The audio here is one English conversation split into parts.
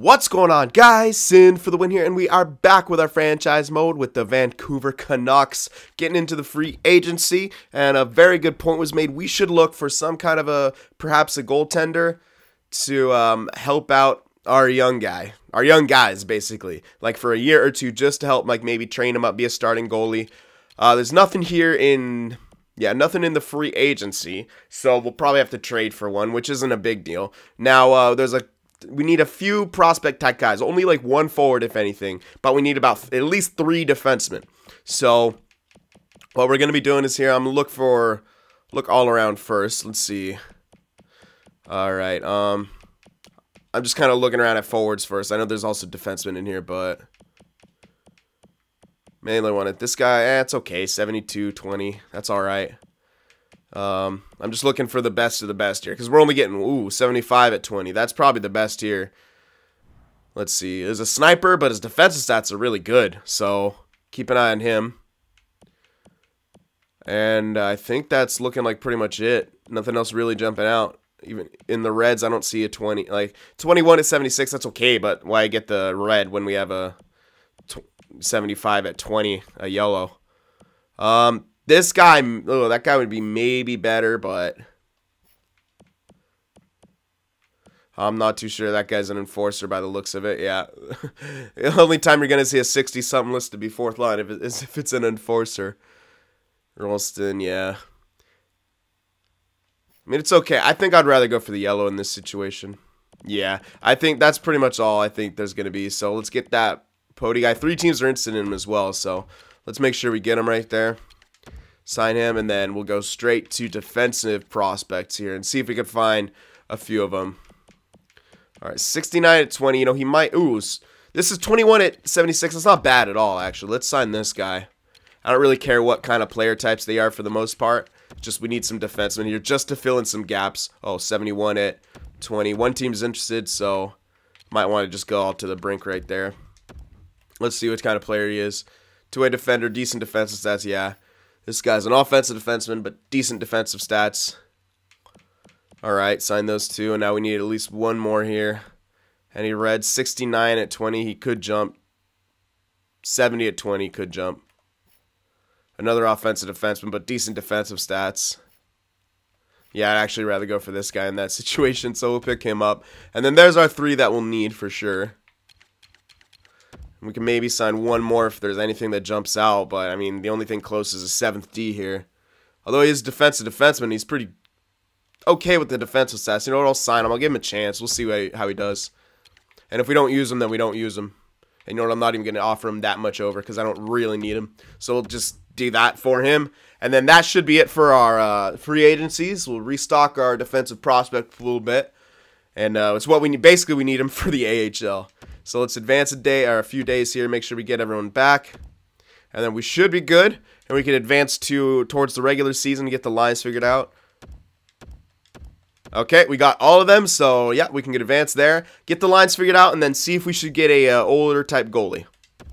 What's going on, guys? Cyn for the win here, and we are back with our franchise mode with the Vancouver Canucks getting into the free agency, and a very good point was made. We should look for some kind of perhaps a goaltender to help out our young guys, basically, like for a year or two, just to help, like maybe train them up, be a starting goalie. There's nothing here nothing in the free agency, so we'll probably have to trade for one, which isn't a big deal. Now, we need a few prospect type guys, only like one forward if anything, but we need about at least 3 defensemen. So what we're going to be doing is here, I'm going to look all around first. Let's see. All right. I'm just kind of looking around at forwards first. I know there's also defensemen in here, but mainly wanted this guy. It's okay. 72-20. That's all right. I'm just looking for the best of the best here, because we're only getting 75 at 20. That's probably the best here. Let's see. There's a sniper, but his defensive stats are really good, so keep an eye on him. And I think that's looking like pretty much it. Nothing else really jumping out. Even in the reds, I don't see a 20. Like 21 at 76, that's okay, but why get the red when we have a 75 at 20, a yellow? This guy, that guy would be maybe better, but I'm not too sure. That guy's an enforcer by the looks of it. Yeah. The only time you're going to see a 60-something listed to be fourth line if it's an enforcer. Ralston, yeah. I mean, it's okay. I think I'd rather go for the yellow in this situation. Yeah, I think that's pretty much all I think there's going to be. So let's get that Pody guy. 3 teams are interested in him as well, so let's make sure we get him right there. Sign him, and then we'll go straight to defensive prospects here and see if we can find a few of them. All right, 69 at 20. You know, he might... this is 21 at 76. That's not bad at all, actually. Let's sign this guy. I don't really care what kind of player types they are for the most part. Just we need some defensemen here just to fill in some gaps. 71 at 20. One team's interested, so might want to just go all to the brink right there. Let's see what kind of player he is. Two-way defender, decent defensive stats, yeah. This guy's an offensive defenseman, but decent defensive stats. All right, sign those 2, and now we need at least one more here. And he read 69 at 20. He could jump. 70 at 20 could jump. Another offensive defenseman, but decent defensive stats. Yeah, I'd actually rather go for this guy in that situation, so we'll pick him up. And then there's our 3 that we'll need for sure. We can maybe sign one more if there's anything that jumps out, but I mean, the only thing close is a 7th D here. Although he is a defensive defenseman, he's pretty okay with the defensive stats. You know what? I'll sign him. I'll give him a chance. We'll see how he does. And if we don't use him, then we don't use him. And you know what? I'm not even going to offer him that much over because I don't really need him. So we'll just do that for him. And then that should be it for our free agencies. We'll restock our defensive prospect a little bit. And it's what we need. Basically, we need him for the AHL. So let's advance a few days here, make sure we get everyone back. And then we should be good. And we can advance towards the regular season to get the lines figured out. Okay, we got all of them. So, yeah, we can get advanced there. Get the lines figured out and then see if we should get a older type goalie.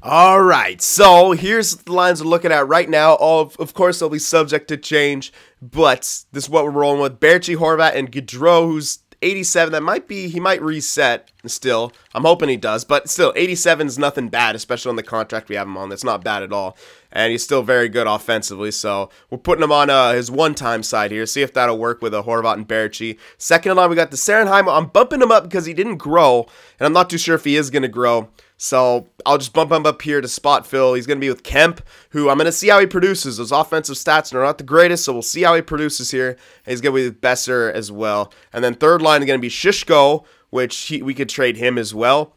All right, so here's the lines we're looking at right now. Of course, they'll be subject to change. But this is what we're rolling with. Berchi, Horvat, and Gaudreau, who's 87, he might reset still. I'm hoping he does, but still, 87 is nothing bad, especially on the contract we have him on. That's not bad at all. And he's still very good offensively, so we're putting him on his one-time side here. See if that'll work with a Horvat and Berchi. Second in line, we got the Sarenheim. I'm bumping him up because he didn't grow, and I'm not too sure if he is going to grow. So I'll just bump him up here to spot fill. He's going to be with Kemp, who I'm going to see how he produces. Those offensive stats are not the greatest, so we'll see how he produces here. And he's going to be with Besser as well. And then third line is going to be Shishko, which we could trade him as well.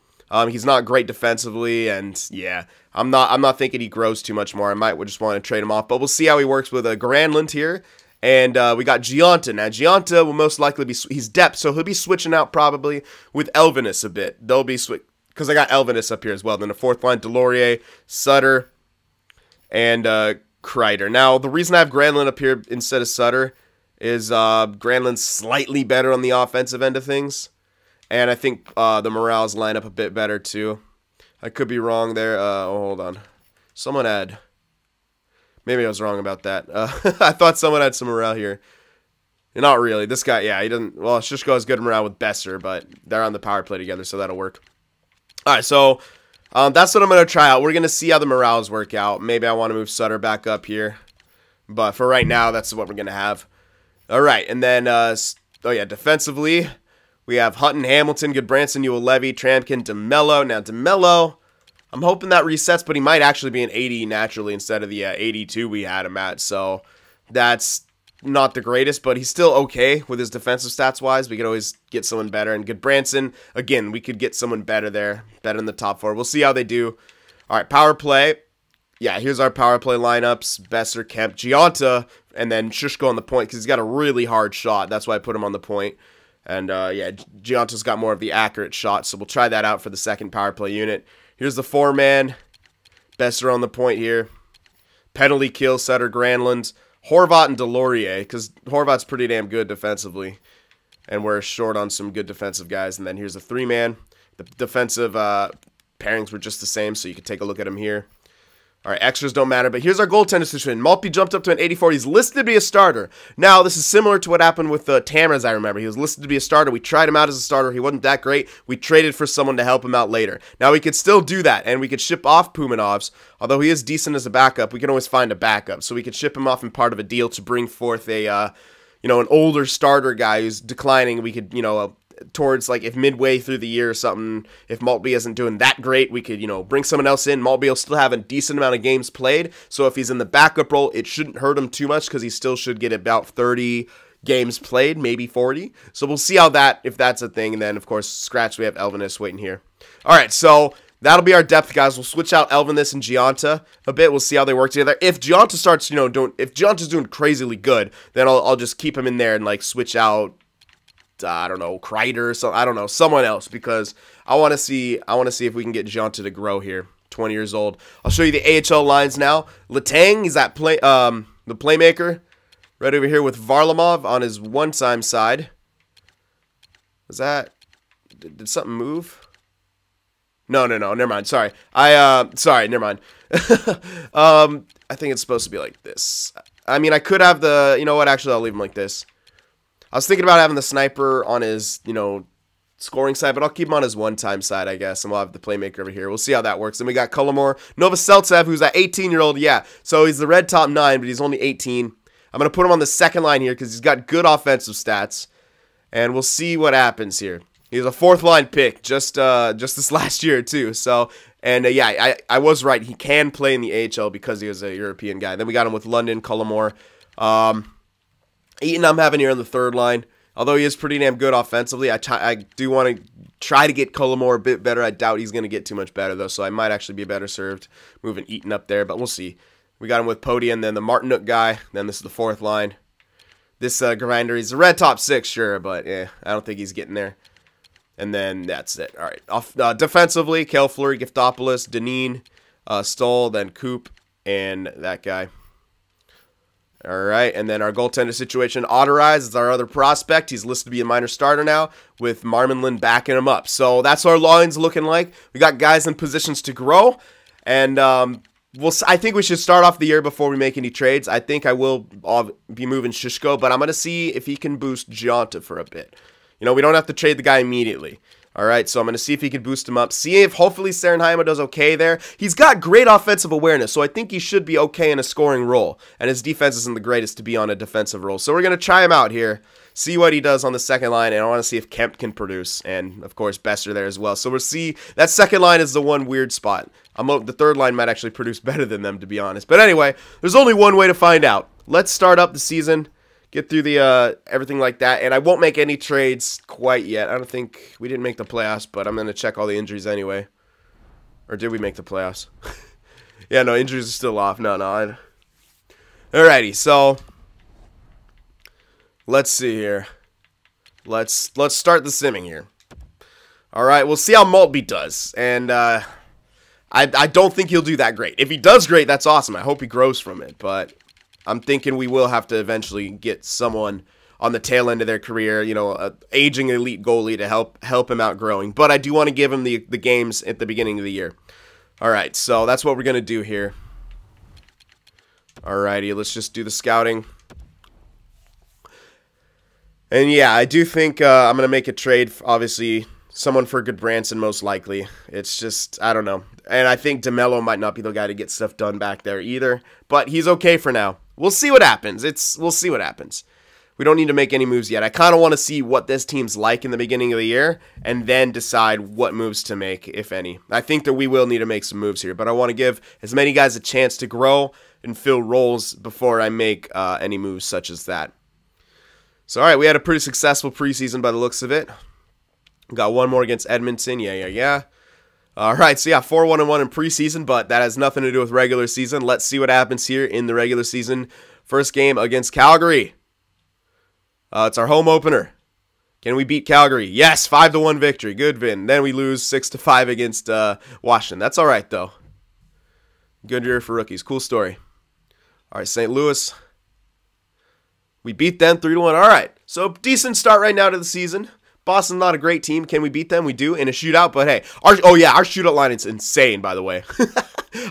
He's not great defensively, and yeah, I'm not thinking he grows too much more. I might just want to trade him off, but we'll see how he works with Granlund here. And we got Gionta. Now, Gionta will most likely be, he's depth, so he'll be switching out probably with Elvenis a bit. They'll be because I got Elvenis up here as well. Then the fourth line, Delorier, Sutter, and Kreider. Now, the reason I have Granlund up here instead of Sutter is Granlund's slightly better on the offensive end of things. And I think the Morales line up a bit better too. I could be wrong there. Hold on. Someone had... Maybe I was wrong about that. I thought someone had some morale here. Not really. This guy, yeah, he doesn't... Well, Shishko has good morale with Besser, but they're on the power play together, so that'll work. All right, so that's what I'm going to try out. We're going to see how the morales work out. Maybe I want to move Sutter back up here. But for right now, that's what we're going to have. All right, and then, oh yeah, defensively, we have Hutton, Hamilton, Goodbranson, Levy, Trampkin, DeMello. Now, DeMello, I'm hoping that resets, but he might actually be an 80 naturally instead of the 82 we had him at. So that's not the greatest, but he's still okay with his defensive stats-wise. We could always get someone better. And Goodbranson, again, we could get someone better there, better in the top 4. We'll see how they do. All right, power play. Yeah, here's our power play lineups. Besser, Kemp, Gionta, and then Shushko on the point because he's got a really hard shot. That's why I put him on the point. And, yeah, Gionta's got more of the accurate shot, so we'll try that out for the second power play unit. Here's the 4-man. Besser on the point here. Penalty kill, Sutter, Granlund, Horvat, and Delorier, because Horvat's pretty damn good defensively. And we're short on some good defensive guys. And then here's the 3-man. The defensive pairings were just the same, so you can take a look at them here. All right, extras don't matter, but here's our goaltender situation. Maltby jumped up to an 84. He's listed to be a starter. Now, this is similar to what happened with Tamers, I remember. He was listed to be a starter. We tried him out as a starter. He wasn't that great. We traded for someone to help him out later. Now, we could still do that, and we could ship off Pumanovs. Although he is decent as a backup, we can always find a backup. So we could ship him off in part of a deal to bring forth a, an older starter guy who's declining. We could, towards, like, if midway through the year or something, if Maltby isn't doing that great, we could, bring someone else in. Maltby will still have a decent amount of games played, so if he's in the backup role, it shouldn't hurt him too much, because he still should get about 30 games played, maybe 40. So we'll see how if that's a thing, and then, of course, scratch, we have Elvenis waiting here. All right, so that'll be our depth, guys. We'll switch out Elvenis and Gionta a bit. We'll see how they work together. If Gionta starts, if Gionta's doing crazily good, then I'll just keep him in there and, like, switch out, I don't know, Kreider or something. I don't know, someone else, because I want to see if we can get Gionta to grow here. 20 years old. I'll show you the AHL lines now. Letang, he's that the playmaker, right over here with Varlamov on his one-time side. Was that? Did something move? No, never mind. Sorry. Sorry, never mind. I think it's supposed to be like this. I mean, I could have the, you know what? Actually, I'll leave him like this. I was thinking about having the sniper on his, scoring side, but I'll keep him on his one-time side, I guess, and we'll have the playmaker over here. We'll see how that works. Then we got Kullamore. Novoseltsev, who's that 18-year-old, yeah. So he's the red top 9, but he's only 18. I'm going to put him on the second line here because he's got good offensive stats, and we'll see what happens here. He's a fourth-line pick just this last year, too. So, and yeah, I was right. He can play in the AHL because he was a European guy. Then we got him with London, Kullamore. Eaton I'm having here on the third line. Although he is pretty damn good offensively, I do want to try to get Cullimore a bit better. I doubt he's going to get too much better, though, so I might actually be better served moving Eaton up there, but we'll see. We got him with Pody and then the Martinuk guy. Then this is the fourth line. This Grinder, he's a red top 6, sure, but yeah, I don't think he's getting there. And then that's it. All right. Defensively, Kel Fleury, Giftopoulos, Deneen, Stoll, then Coop, and that guy. All right, and then our goaltender situation, Otterize is our other prospect. He's listed to be a minor starter now with Marmanlin backing him up. So that's what our line's looking like. We got guys in positions to grow, and I think we should start off the year before we make any trades. I think I will be moving Shishko, but I'm going to see if he can boost Gionta for a bit. We don't have to trade the guy immediately. All right, so I'm going to see if he can boost him up. See if hopefully Sarenheimer does okay there. He's got great offensive awareness, so I think he should be okay in a scoring role. And his defense isn't the greatest to be on a defensive role. So we're going to try him out here, see what he does on the second line, and I want to see if Kemp can produce. And, of course, Besser there as well. So we'll see. That second line is the one weird spot. The third line might actually produce better than them, to be honest. But anyway, there's only one way to find out. Let's start up the season. Get through the everything like that, and I won't make any trades quite yet. I don't think we didn't make the playoffs, but I'm gonna check all the injuries anyway. Or did we make the playoffs? Yeah, no, injuries are still off. No. Alrighty, so let's see here. Let's start the simming here. All right, we'll see how Maltby does, and I don't think he'll do that great. If he does great, that's awesome. I hope he grows from it, but I'm thinking we will have to eventually get someone on the tail end of their career, an aging elite goalie to help him out growing. But I do want to give him the games at the beginning of the year. All right, so that's what we're going to do here. All righty, let's just do the scouting. And yeah, I do think I'm going to make a trade, obviously, Someone for Goodbranson, most likely. It's just, I don't know. And I think DeMello might not be the guy to get stuff done back there either. But he's okay for now. We'll see what happens. We'll see what happens. We don't need to make any moves yet. I kind of want to see what this team's like in the beginning of the year and then decide what moves to make, if any. I think that we will need to make some moves here, but I want to give as many guys a chance to grow and fill roles before I make any moves such as that. So, all right, we had a pretty successful preseason by the looks of it. Got one more against Edmonton. Yeah. All right, so yeah, 4-1-1 in preseason, but that has nothing to do with regular season. Let's see what happens here in the regular season. First game against Calgary. It's our home opener. Can we beat Calgary? Yes, 5-1 victory. Good win. Then we lose 6-5 against Washington. That's all right, though. Good year for rookies. Cool story. All right, St. Louis. We beat them 3-1. All right, so decent start right now to the season. Boston's not a great team. Can we beat them? We do in a shootout, but hey. Our shootout line is insane, by the way.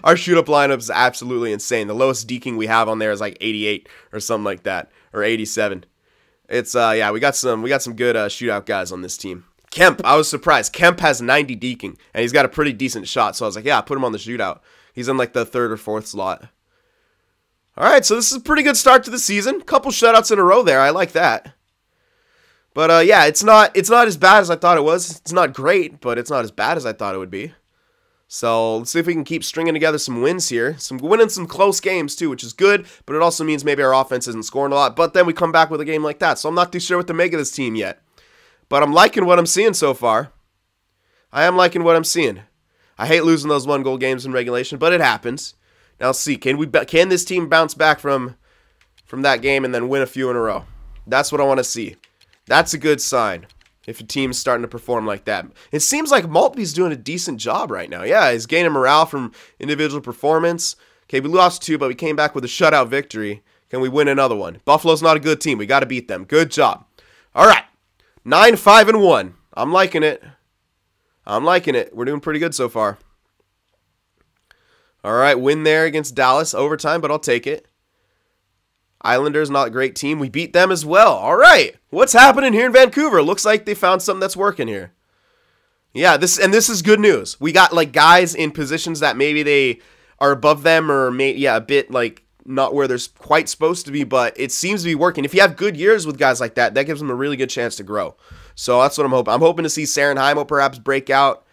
Our shootout lineup is absolutely insane. The lowest deking we have on there is like 88 or something like that, or 87. It's we got some good shootout guys on this team. Kemp, I was surprised. Kemp has 90 deking, and he's got a pretty decent shot. So I was like, yeah, put him on the shootout. He's in like the 3rd or 4th slot. All right, so this is a pretty good start to the season. Couple shutouts in a row there. I like that. But yeah, it's not as bad as I thought it was. It's not great, but it's not as bad as I thought it would be. So let's see if we can keep stringing together some wins here. Winning some close games too, which is good, but it also means maybe our offense isn't scoring a lot. But then we come back with a game like that. So I'm not too sure what to make of this team yet. But I'm liking what I'm seeing so far. I am liking what I'm seeing. I hate losing those 1-goal games in regulation, but it happens. Now let's see. Can this team bounce back from that game and then win a few in a row? That's what I want to see. That's a good sign. If a team's starting to perform like that. It seems like Maltby's doing a decent job right now. Yeah, he's gaining morale from individual performance. Okay, we lost 2, but we came back with a shutout victory. Can we win another one? Buffalo's not a good team. We got to beat them. Good job. All right, 9-5-1. I'm liking it. We're doing pretty good so far. All right, win there against Dallas. Overtime, but I'll take it. Islanders, not a great team. We beat them as well. All right. What's happening here in Vancouver? Looks like they found something that's working here. Yeah, this is good news. We got like guys in positions that maybe they are above them or a bit like not where they're quite supposed to be, but it seems to be working. If you have good years with guys like that, that gives them a really good chance to grow. So that's what I'm hoping. I'm hoping to see Sarenheimo perhaps break out.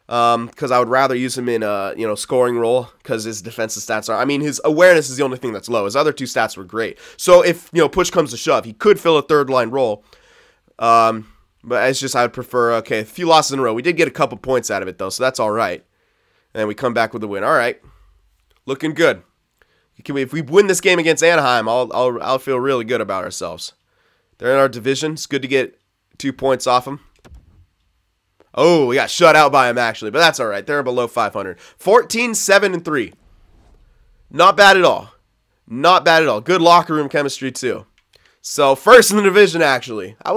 Because I would rather use him in a scoring role because his defensive stats are. I mean, his awareness is the only thing that's low. His other 2 stats were great. So if push comes to shove, he could fill a 3rd-line role. But it's just I would prefer. Okay, a few losses in a row. We did get a couple points out of it though, so that's all right. And we come back with a win. All right, looking good. If we win this game against Anaheim, I'll feel really good about ourselves. They're in our division. It's good to get 2 points off them. Oh, we got shut out by him, actually. But that's all right. They're below 500. 14-7-3. Not bad at all. Not bad at all. Good locker room chemistry, too. So, first in the division, actually. I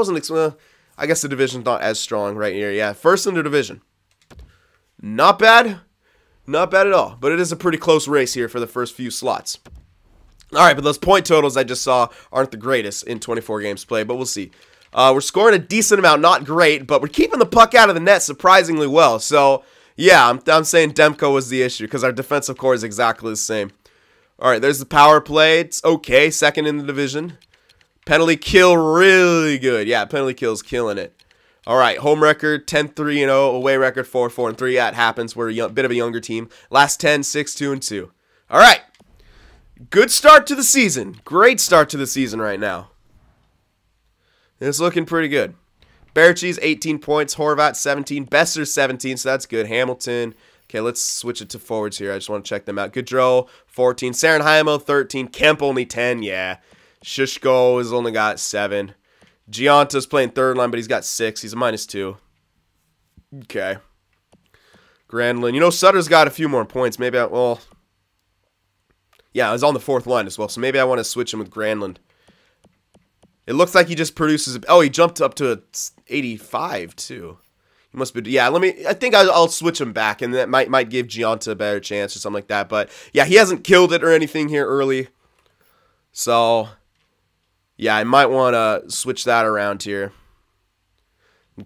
guess the division's not as strong right here. Yeah, first in the division. Not bad. Not bad at all. But it is a pretty close race here for the first few slots. All right, but those point totals I just saw aren't the greatest in 24 games played, but we'll see. We're scoring a decent amount, not great, but we're keeping the puck out of the net surprisingly well. So, yeah, I'm saying Demko was the issue because our defensive core is exactly the same. All right, there's the power play. It's okay, 2nd in the division. Penalty kill, really good. Yeah, penalty kill's killing it. All right, home record, 10-3-0. Away record, 4-4-3. Yeah, it happens. We're a bit of a younger team. Last 10, 6-2-2. All right, good start to the season. Great start to the season right now. It's looking pretty good. Berchi's 18 points. Horvat 17. Besser 17, so that's good. Hamilton. Okay, let's switch it to forwards here. I just want to check them out. Gaudreau 14. Sarenheimo 13. Kemp only 10. Yeah. Shishko has only got 7. Gianta's playing 3rd line, but he's got 6. He's a -2. Okay. Granlund. Sutter's got a few more points. Maybe I was on the 4th line as well, so maybe I want to switch him with Granlund. It looks like he just produces. Oh, he jumped up to 85 too. He must be. Yeah, I think I'll switch him back, and that might give Gianta a better chance or something like that. But yeah, he hasn't killed it or anything here early. So yeah, I might want to switch that around here.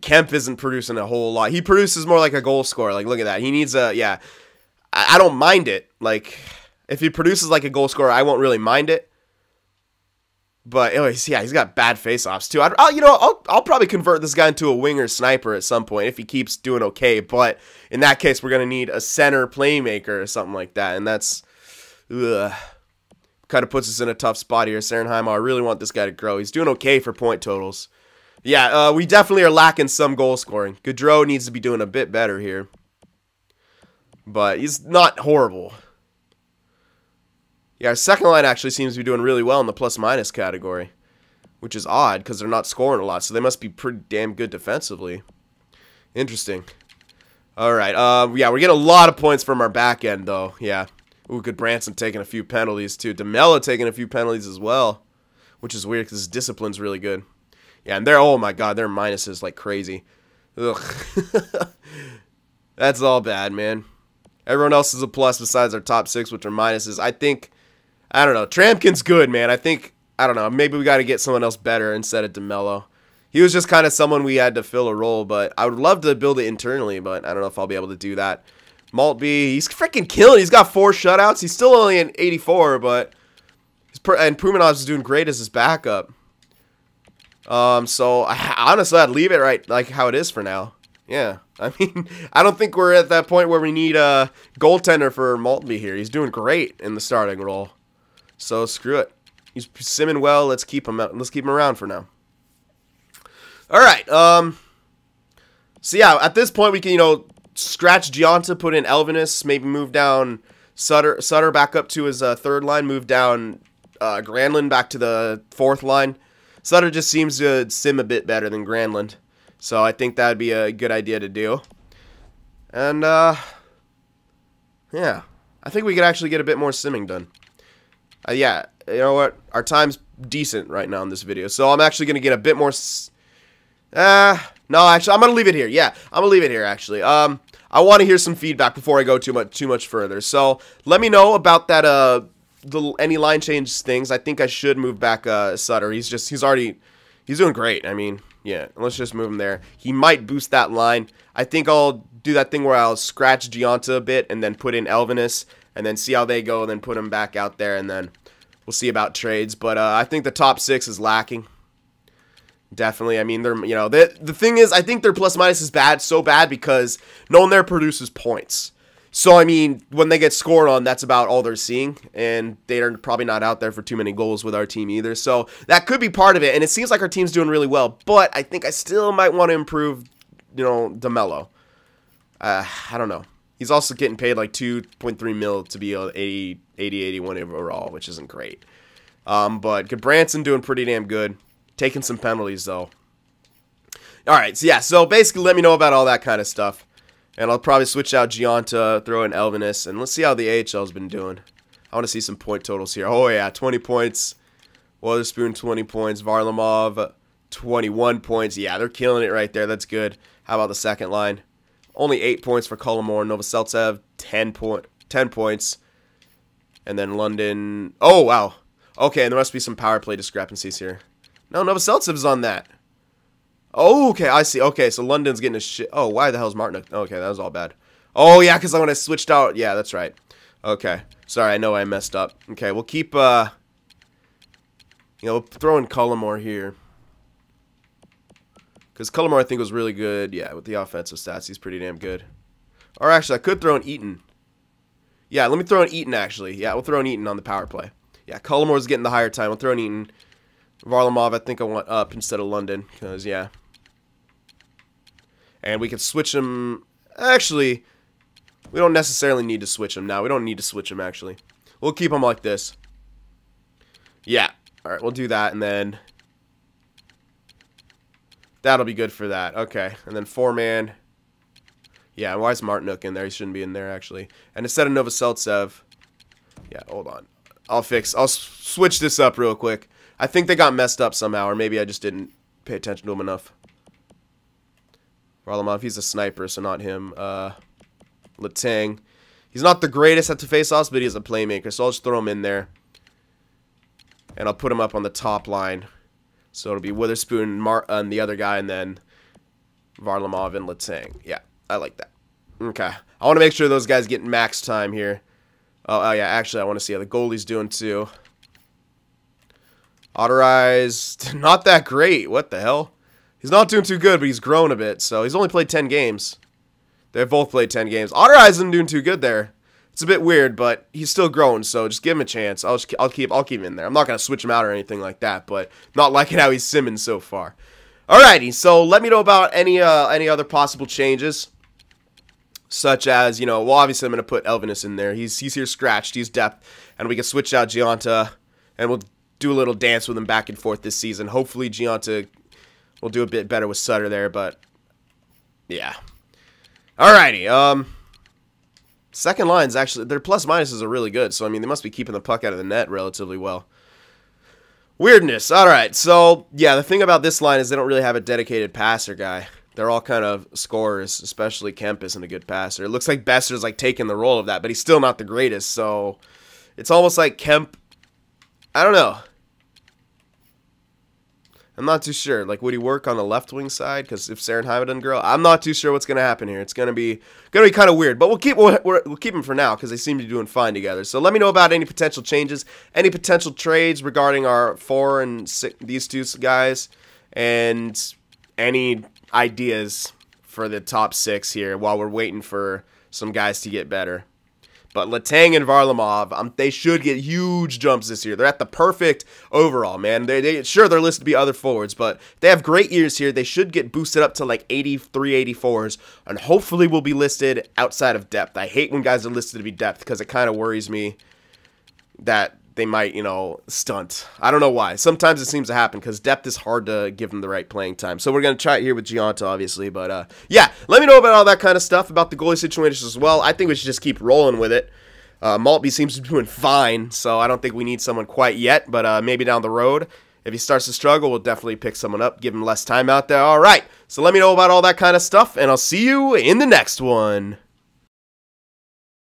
Kemp isn't producing a whole lot. He produces more like a goal scorer. Like, look at that. He needs a, yeah. I don't mind it. Like, if he produces like a goal scorer, I won't really mind it. But, anyways, yeah, he's got bad face-offs, too. I'll probably convert this guy into a winger sniper at some point if he keeps doing okay. But in that case, we're going to need a center playmaker or something like that. And that's, ugh. Kind of puts us in a tough spot here. Sarenheim, I really want this guy to grow. He's doing okay for point totals. Yeah, we definitely are lacking some goal scoring. Gaudreau needs to be doing a bit better here. But he's not horrible. Yeah, our second line actually seems to be doing really well in the plus-minus category. Which is odd, because they're not scoring a lot. So they must be pretty damn good defensively. Interesting. Alright, yeah, we're getting a lot of points from our back end, though. Yeah. Ooh, good Branson taking a few penalties, too. DeMello taking a few penalties as well. Which is weird, because his discipline's really good. Yeah, and they're, oh my god, they're minuses like crazy. Ugh. That's all bad, man. Everyone else is a plus besides our top 6, which are minuses. I think, I don't know, Tramkin's good, man. I think, I don't know, maybe we got to get someone else better instead of DeMello. He was just kind of someone we had to fill a role, but I would love to build it internally, but I don't know if I'll be able to do that. Maltby, he's freaking killing. He's got 4 shutouts. He's still only an 84, but, and Prumanov's doing great as his backup. So honestly, I'd leave it right like how it is for now. Yeah, I mean, I don't think we're at that point where we need a goaltender for Maltby here. He's doing great in the starting role. So screw it. He's simming well. Let's keep him out. Let's keep him around for now. All right. So yeah, at this point we can scratch Gionta, put in Elvenis, maybe move down Sutter back up to his third line, move down Granlund back to the fourth line. Sutter just seems to sim a bit better than Granlund. So I think that would be a good idea to do. And, yeah. I think we could actually get a bit more simming done. Yeah, you know what? Our time's decent right now in this video. So I'm actually going to get a bit more... no, actually, I'm going to leave it here. Yeah, I'm going to leave it here, actually. I want to hear some feedback before I go too much further. So let me know about that, any line change things. I think I should move back Sutter. He's doing great. I mean, yeah, let's just move him there. He might boost that line. I think I'll do that thing where I'll scratch Gionta a bit and then put in Elvenis and then see how they go and then put him back out there and then we'll see about trades. But I think the top 6 is lacking. Definitely. I mean, they're, the thing is, I think their plus minus is bad, so bad because no one there produces points. So, I mean, when they get scored on, that's about all they're seeing, and they're probably not out there for too many goals with our team either. So, that could be part of it, and it seems like our team's doing really well, but I think I still might want to improve, DeMello. I don't know. He's also getting paid like $2.3 million to be an 80-81 overall, which isn't great. But Branson doing pretty damn good. Taking some penalties, though. Alright, so yeah, so basically let me know about all that kind of stuff. And I'll probably switch out Gionta, throw in Elvenis, and let's see how the AHL's been doing. I want to see some point totals here. Oh, yeah, 20 points. Wotherspoon, 20 points. Varlamov, 21 points. Yeah, they're killing it right there. That's good. How about the second line? Only 8 points for Kolomor. Novoselicev, 10 points. And then London. Oh, wow. Okay, and there must be some power play discrepancies here. No, Novoselicev is on that. Oh, okay, I see. Okay, so London's getting a shit. Oh, why the hell is Martin? Okay, that was all bad. Oh, yeah, because when I switched out. Yeah, that's right. Okay. Sorry, I know I messed up. Okay, we'll keep, we'll throw in Kolomor here. Because Kolomor, I think, was really good. Yeah, with the offensive stats, he's pretty damn good. Or actually, I could throw in Eaton. Yeah, let me throw in Eaton, actually. Yeah, we'll throw in Eaton on the power play. Yeah, Kolomor's getting the higher time. We'll throw in Eaton. Varlamov, I think I want up instead of London, because, yeah. And we can switch him. Actually, we don't necessarily need to switch him now. We don't need to switch him, actually. We'll keep him like this. Yeah. All right, we'll do that, and then that'll be good for that. Okay, and then 4-man. Yeah, why is Martinuk in there? He shouldn't be in there, actually. And instead of Novoselicev, yeah, hold on. I'll switch this up real quick. I think they got messed up somehow, or maybe I just didn't pay attention to him enough. Varlamov, he's a sniper, so not him. Letang. He's not the greatest at the face-offs, but he's a playmaker, so I'll just throw him in there. And I'll put him up on the top line. So it'll be Witherspoon and the other guy, and then Varlamov, and Letang. Yeah, I like that. Okay. I want to make sure those guys get max time here. Oh yeah, actually, I want to see how the goalie's doing, too. Authorized. Not that great. What the hell? He's not doing too good, but he's grown a bit, so he's only played 10 games. They've both played 10 games. Authorized isn't doing too good there. It's a bit weird, but he's still growing, so just give him a chance. I'll keep him in there. I'm not going to switch him out or anything like that, but not liking how he's simming so far. Alrighty, so let me know about any other possible changes. Such as, well, obviously I'm going to put Elvinus in there. He's here scratched. He's depth. And we can switch out Giunta. And we'll do a little dance with him back and forth this season. Hopefully Giunta will do a bit better with Sutter there. But, yeah. Alrighty. Second lines, actually, their plus-minuses are really good. So, I mean, they must be keeping the puck out of the net relatively well. Weirdness. Alright, so, yeah, the thing about this line is they don't really have a dedicated passer guy. They're all kind of scorers, especially Kemp isn't a good passer. It looks like Besser's like taking the role of that, but he's still not the greatest. So it's almost like Kemp, I don't know. I'm not too sure. Like, would he work on the left wing side? Because if Sarenheimer doesn't grow, I'm not too sure what's going to happen here. It's going to be kind of weird. But we'll keep him for now because they seem to be doing fine together. So let me know about any potential changes, any potential trades regarding our 4 and 6, these two guys, and any ideas for the top 6 here while we're waiting for some guys to get better. But Letang and Varlamov, they should get huge jumps this year. They're at the perfect overall, man. Sure, they're listed to be other forwards, but they have great years here. They should get boosted up to like 83, 84s, and hopefully will be listed outside of depth. I hate when guys are listed to be depth because it kind of worries me that they might, stunt. I don't know why. Sometimes it seems to happen because depth is hard to give them the right playing time. So we're going to try it here with Giunta, obviously. But, yeah, let me know about all that kind of stuff, about the goalie situation as well. I think we should just keep rolling with it. Maltby seems to be doing fine, so I don't think we need someone quite yet. But maybe down the road, if he starts to struggle, we'll definitely pick someone up, give him less time out there. All right, so let me know about all that kind of stuff, and I'll see you in the next one.